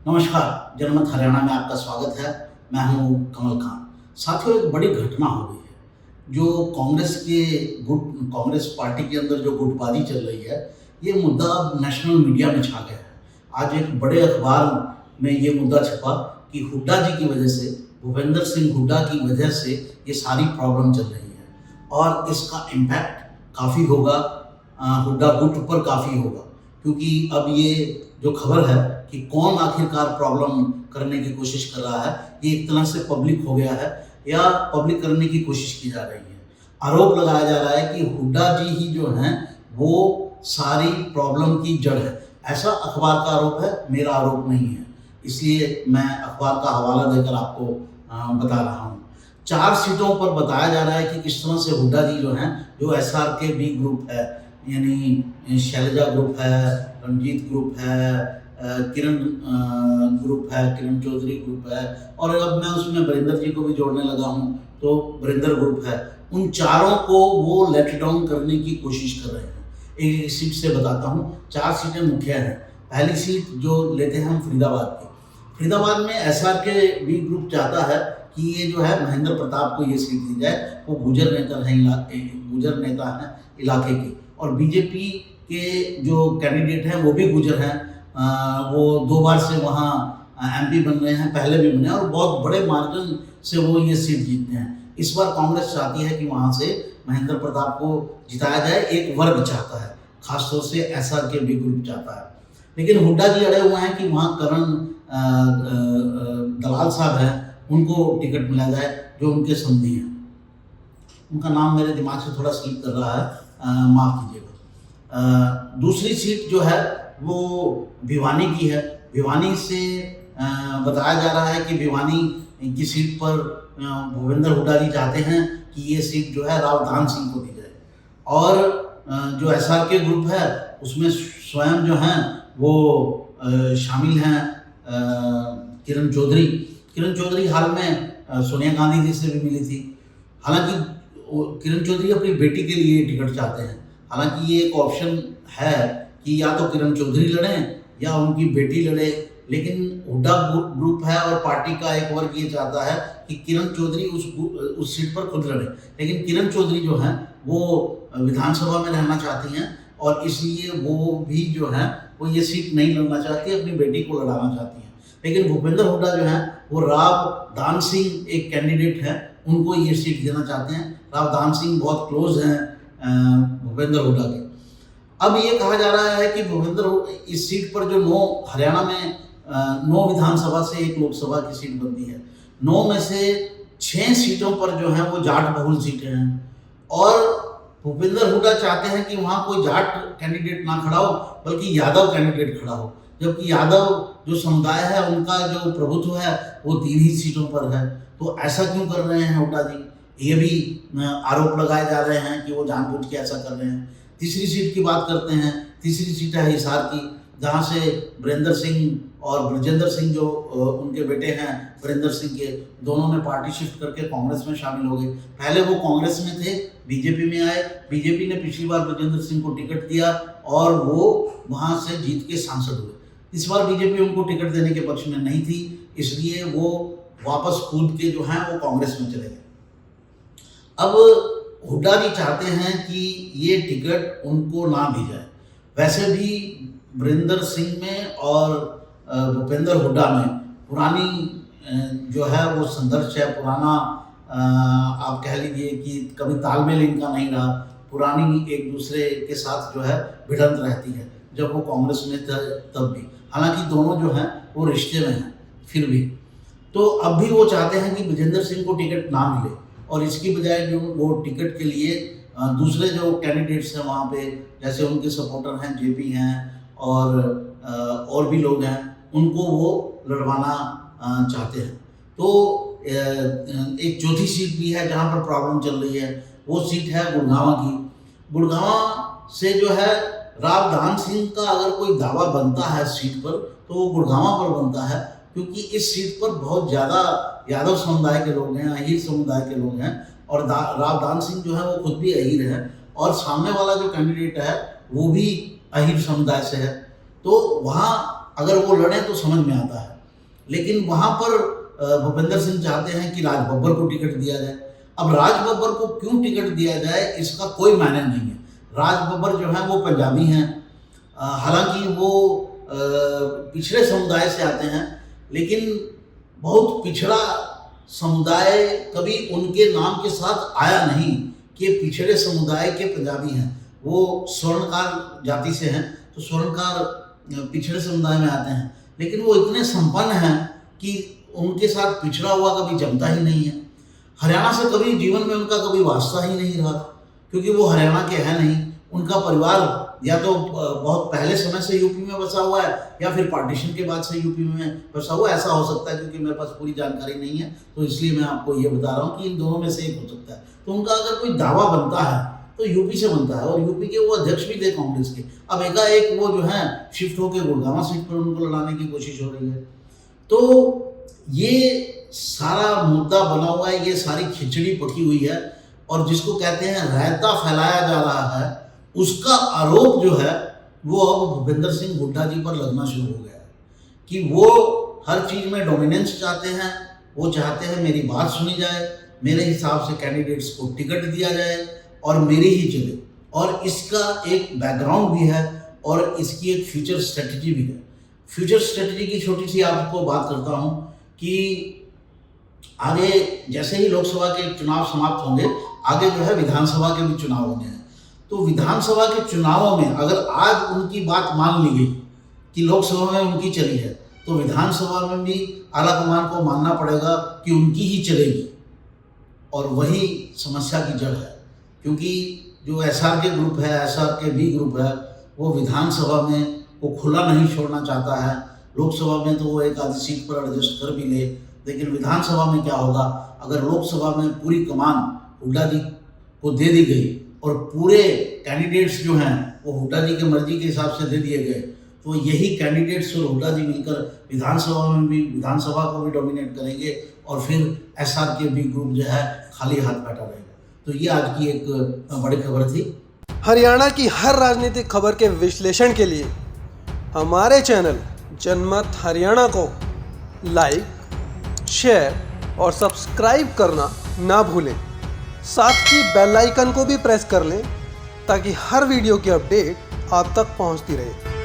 नमस्कार, जनमत हरियाणा में आपका स्वागत है। मैं हूं कमल खान। साथियों, एक बड़ी घटना हो गई है। जो कांग्रेस पार्टी के अंदर जो गुटबाजी चल रही है, ये मुद्दा अब नेशनल मीडिया में छा गया है। आज एक बड़े अखबार में ये मुद्दा छपा कि हुड्डा जी की वजह से, भूपेंद्र सिंह हुड्डा की वजह से ये सारी प्रॉब्लम चल रही है और इसका इम्पैक्ट काफ़ी होगा, हुड्डा गुट पर काफ़ी होगा। क्योंकि अब ये जो खबर है कि कौन आखिरकार प्रॉब्लम करने की कोशिश कर रहा है, ये एक तरह से पब्लिक हो गया है या पब्लिक करने की कोशिश की जा रही है। आरोप लगाया जा रहा है कि हुड्डा जी ही जो हैं वो सारी प्रॉब्लम की जड़ है। ऐसा अखबार का आरोप है, मेरा आरोप नहीं है। इसलिए मैं अखबार का हवाला देकर आपको बता रहा हूँ। 4 सीटों पर बताया जा रहा है कि किस तरह से हुड्डा जी जो हैं, जो SRK बी ग्रुप है, यानी शैलजा ग्रुप है, रंजीत ग्रुप है, किरण ग्रुप है, किरण चौधरी ग्रुप है, और अब मैं उसमें वरिंदर जी को भी जोड़ने लगा हूँ तो वरिंदर ग्रुप है। उन चारों को वो लेट डाउन करने की कोशिश कर रहे हैं। एक एक सीट से बताता हूँ। 4 सीटें मुख्य हैं। पहली सीट जो लेते हैं हम फरीदाबाद की। फरीदाबाद में SRK बी ग्रुप चाहता है कि ये जो है महेंद्र प्रताप को ये सीट दी जाए। वो गुजर नेता हैं इलाके की, और बीजेपी के जो कैंडिडेट हैं वो भी गुजर हैं। वो 2 बार से वहाँ MP बन रहे हैं, पहले भी बने और बहुत बड़े मार्जिन से वो ये सीट जीतते हैं। इस बार कांग्रेस चाहती है कि वहाँ से महेंद्र प्रताप को जिताया जाए। एक वर्ग चाहता है, खासतौर से SRK बी ग्रुप चाहता है। लेकिन हुड्डा जी अड़े हुए हैं कि वहाँ करण दलाल साहब हैं, उनको टिकट मिला जाए, जो उनके संधी हैं। उनका नाम मेरे दिमाग से थोड़ा स्लिप कर रहा है, माफ़ कीजिएगा। दूसरी सीट जो है वो भिवानी की है। भिवानी से बताया जा रहा है कि भिवानी की सीट पर भूपेंद्र हुड्डा जी चाहते हैं कि ये सीट जो है राव दान सिंह को दी जाए। और जो SRK ग्रुप है उसमें स्वयं जो हैं वो शामिल हैं किरण चौधरी हाल में सोनिया गांधी जी से भी मिली थी। हालांकि किरण चौधरी अपनी बेटी के लिए टिकट चाहते हैं। हालांकि ये एक ऑप्शन है कि या तो किरण चौधरी लड़ें या उनकी बेटी लड़े, लेकिन हुड्डा ग्रुप है और पार्टी का एक वर्ग ये चाहता है कि किरण चौधरी उस सीट पर खुद लड़े। लेकिन किरण चौधरी जो हैं वो विधानसभा में रहना चाहती हैं और इसलिए वो भी जो है वो ये सीट नहीं लड़ना चाहती, अपनी बेटी को लड़ाना चाहती हैं। लेकिन भूपेंद्र हुड्डा जो हैं वो राव दान सिंह एक कैंडिडेट हैं, उनको ये सीट देना चाहते हैं। राव दान सिंह बहुत क्लोज हैं भूपेंद्र हुड्डा के। अब ये कहा जा रहा है कि भूपेंद्र इस सीट पर जो 9 हरियाणा में 9 विधानसभा से 1 लोकसभा की सीट बनती है, 9 में से 6 सीटों पर जो है वो जाट बहुल सीटें हैं। और भूपेंद्र हुड्डा चाहते हैं कि वहाँ कोई जाट कैंडिडेट ना खड़ा हो, बल्कि यादव कैंडिडेट खड़ा हो। जबकि यादव जो समुदाय है उनका जो प्रभुत्व है वो 3 ही सीटों पर है। तो ऐसा क्यों कर रहे हैं हुड्डा जी? ये भी आरोप लगाए जा रहे हैं कि वो जानबूझ के ऐसा कर रहे हैं। तीसरी सीट की बात करते हैं। तीसरी सीट है हिसार की, जहाँ से वीरेंद्र सिंह और ब्रजेंद्र सिंह जो उनके बेटे हैं वीरेंद्र सिंह के, दोनों ने पार्टी शिफ्ट करके कांग्रेस में शामिल हो गए। पहले वो कांग्रेस में थे, बीजेपी में आए। बीजेपी ने पिछली बार ब्रजेंद्र सिंह को टिकट दिया और वो वहाँ से जीत के सांसद हुए। इस बार बीजेपी उनको टिकट देने के पक्ष में नहीं थी, इसलिए वो वापस कूद के जो हैं वो कांग्रेस में चले गए। अब हुड्डा जी चाहते हैं कि ये टिकट उनको ना दी जाए। वैसे भी वीरेंद्र सिंह में और भूपेंद्र हुड्डा में पुरानी जो है वो संघर्ष है, पुराना आप कह लीजिए कि कभी तालमेल इनका नहीं रहा। पुरानी एक दूसरे के साथ जो है भिड़ंत रहती है, जब वो कांग्रेस में तब भी। हालांकि दोनों जो हैं वो रिश्ते में हैं फिर भी। तो अब भी वो चाहते हैं कि ब्रजेंद्र सिंह को टिकट ना मिले और इसकी बजाय जो वो टिकट के लिए दूसरे जो कैंडिडेट्स हैं वहाँ पे, जैसे उनके सपोर्टर हैं, JP हैं और भी लोग हैं, उनको वो लड़वाना चाहते हैं। तो एक चौथी सीट भी है जहाँ पर प्रॉब्लम चल रही है, वो सीट है गुड़गांव की। गुड़गांव से जो है राव दान सिंह का अगर कोई दावा बनता है सीट पर, तो वो गुड़गांव पर बनता है, क्योंकि इस सीट पर बहुत ज़्यादा यादव समुदाय के लोग हैं, अहीर समुदाय के लोग हैं, और राव दान सिंह जो है वो खुद भी अहीर हैं, और सामने वाला जो कैंडिडेट है वो भी अहीर समुदाय से है। तो वहाँ अगर वो लड़ें तो समझ में आता है। लेकिन वहाँ पर भूपेंद्र सिंह चाहते हैं कि राज बब्बर को टिकट दिया जाए। अब राज बब्बर को क्यों टिकट दिया जाए इसका कोई मायने नहीं है। राज बब्बर जो है वो पंजाबी हैं, हालांकि वो पिछड़े समुदाय से आते हैं, लेकिन बहुत पिछड़ा समुदाय कभी उनके नाम के साथ आया नहीं कि पिछड़े समुदाय के पंजाबी हैं। वो स्वर्णकार जाति से हैं, तो स्वर्णकार पिछड़े समुदाय में आते हैं, लेकिन वो इतने संपन्न हैं कि उनके साथ पिछड़ा हुआ कभी जमता ही नहीं है। हरियाणा से कभी जीवन में उनका कभी वास्ता ही नहीं रहा, क्योंकि वो हरियाणा के हैं नहीं। उनका परिवार या तो बहुत पहले समय से यूपी में बसा हुआ है या फिर पार्टीशन के बाद से यूपी में बसा हुआ है, ऐसा हो सकता है, क्योंकि मेरे पास पूरी जानकारी नहीं है, तो इसलिए मैं आपको ये बता रहा हूँ कि इन दोनों में से एक हो सकता है। तो उनका अगर कोई दावा बनता है तो यूपी से बनता है, और यूपी के वो अध्यक्ष भी थे कांग्रेस के। अब एकाएक वो जो है शिफ्ट होकर गुड़गांव सीट पर उनको लड़ाने की कोशिश हो रही है। तो ये सारा मुद्दा बना हुआ है, ये सारी खिचड़ी पकी हुई है, और जिसको कहते हैं रायता फैलाया जा रहा है, उसका आरोप जो है वो अब भूपेंद्र सिंह हुड्डा जी पर लगना शुरू हो गया है कि वो हर चीज़ में डोमिनेंस चाहते हैं। वो चाहते हैं मेरी बात सुनी जाए, मेरे हिसाब से कैंडिडेट्स को टिकट दिया जाए और मेरी ही चले। और इसका एक बैकग्राउंड भी है और इसकी एक फ्यूचर स्ट्रेटजी भी है। फ्यूचर स्ट्रेटजी की छोटी सी आपको बात करता हूँ कि आगे जैसे ही लोकसभा के चुनाव समाप्त होंगे, आगे जो है विधानसभा के भी चुनाव होने हैं। तो विधानसभा के चुनावों में अगर आज उनकी बात मान ली गई कि लोकसभा में उनकी चली है, तो विधानसभा में भी आलाकमान को मानना पड़ेगा कि उनकी ही चलेगी, और वही समस्या की जड़ है। क्योंकि जो एसआर के ग्रुप है, एसआर के बी ग्रुप है, वो विधानसभा में वो खुला नहीं छोड़ना चाहता है। लोकसभा में तो वो एक आधी सीट पर एडजस्ट कर भी ले, लेकिन विधानसभा में क्या होगा अगर लोकसभा में पूरी कमान हुड्डा जी को दे दी गई और पूरे कैंडिडेट्स जो हैं वो हुड्डा जी की मर्जी के हिसाब से दे दिए गए, तो यही कैंडिडेट्स और हुड्डा जी मिलकर विधानसभा को भी डोमिनेट करेंगे, और फिर एसआर के बी ग्रुप जो है खाली हाथ बैठा रहेगा। तो ये आज की एक बड़ी खबर थी। हरियाणा की हर राजनीतिक खबर के विश्लेषण के लिए हमारे चैनल जनमत हरियाणा को लाइक, शेयर और सब्सक्राइब करना ना भूलें। साथ ही बेल आइकन को भी प्रेस कर लें ताकि हर वीडियो की अपडेट आप तक पहुंचती रहे।